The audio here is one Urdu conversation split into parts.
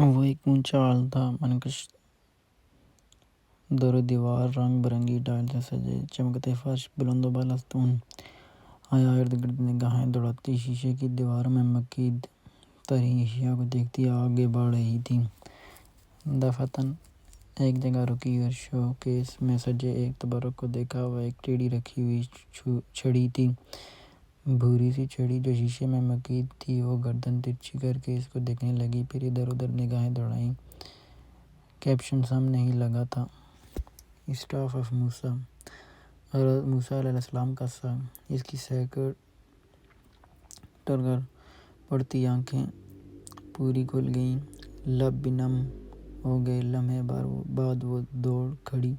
وہ ایک اونچا ہال تھا، منقش در و دیوار رنگ برنگی ٹائل سے سجے، چمکتے فرش، بلند و بالا ستون، آیا ارد گرد نگاہیں دوڑاتی، شیشے کی دیواروں میں مقید ترین اشیاء کو دیکھتی آگے بڑھ رہی تھی۔ دفعتاً ایک جگہ رکی اور شو کیس میں سجے ایک تبرک کو دیکھا۔ وہ ایک ٹیڑھی رکھی ہوئی چھڑی تھی، بھوری سی چھڑی جو شیشے میں مقید تھی۔ وہ گردن ترچھی کر کے اس کو دیکھنے لگی، پھر ادھر ادھر نگاہیں دوڑائیں۔ کیپشن سامنے ہی لگا تھا، اسٹاف آف موسیٰ، حضرت موسیٰ علیہ السلام کا سا۔ اس کی سیکرٹ گر پڑتی آنکھیں پوری کھل گئیں، لب بھی نم ہو گئے۔ لمحے بعد وہ دوڑ کھڑی،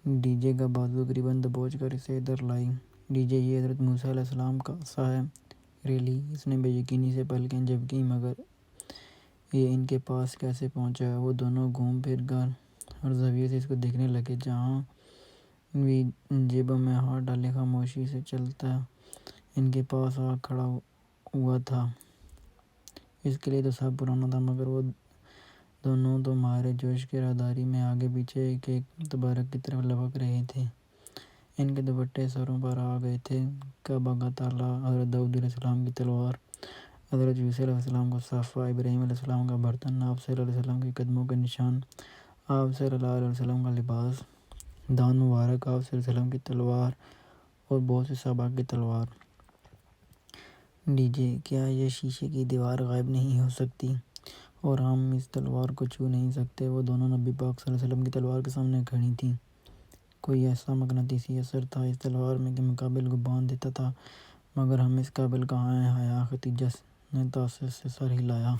ڈی جے کا بازو قریباً دبوچ کر اسے ادھر لائی۔ ڈی جے، یہ حضرت موسیٰ علیہ السلام کا سا ہے؟ ریئلی؟ اس نے بے یقینی سے پلکیں جھپکیں، مگر یہ ان کے پاس کیسے پہنچا؟ وہ دونوں گھوم پھر کر ہر زاویے سے اس کو دیکھنے لگے، جہاں بھی جیبوں میں ہاتھ ڈالے خاموشی سے چلتا ان کے پاس آ کھڑا ہوا تھا۔ اس کے لیے تو سب پرانا تھا، مگر وہ دونوں تو مارے جوش کے راہداری میں آگے پیچھے ایک ایک تبرک کی طرف لپک رہے تھے۔ ان کے دوپٹے سروں پر آ گئے تھے۔ کعبہ کا تالا، حضرت داؤد علیہ السلام کی تلوار، حضرت یوسف علیہ السلام کا صافہ، ابراہیم علیہ السلام کا برتن، آپ صلی اللہ علیہ وسلم کے قدموں کے نشان، آپ صلی اللہ علیہ وسلم کا لباس، داند مبارک، آپ صلی اللہ علیہ وسلم کی تلوار اور بہت سے صحابہ کی تلوار۔ ڈی جے، کیا یہ شیشے کی دیوار غائب نہیں ہو سکتی اور ہم اس تلوار کو چھو نہیں سکتے؟ وہ دونوں نبی پاک صلی اللہ علیہ وسلم کی تلوار کے سامنے کھڑی تھیں۔ کوئی ایسا مقناطیسی اثر تھا اس تلوار میں کہ مقابل کو باندھ دیتا تھا، مگر ہم اس قابل کہاں ہیں؟ حیا ختیجہ نے تأسف سے سر ہلایا۔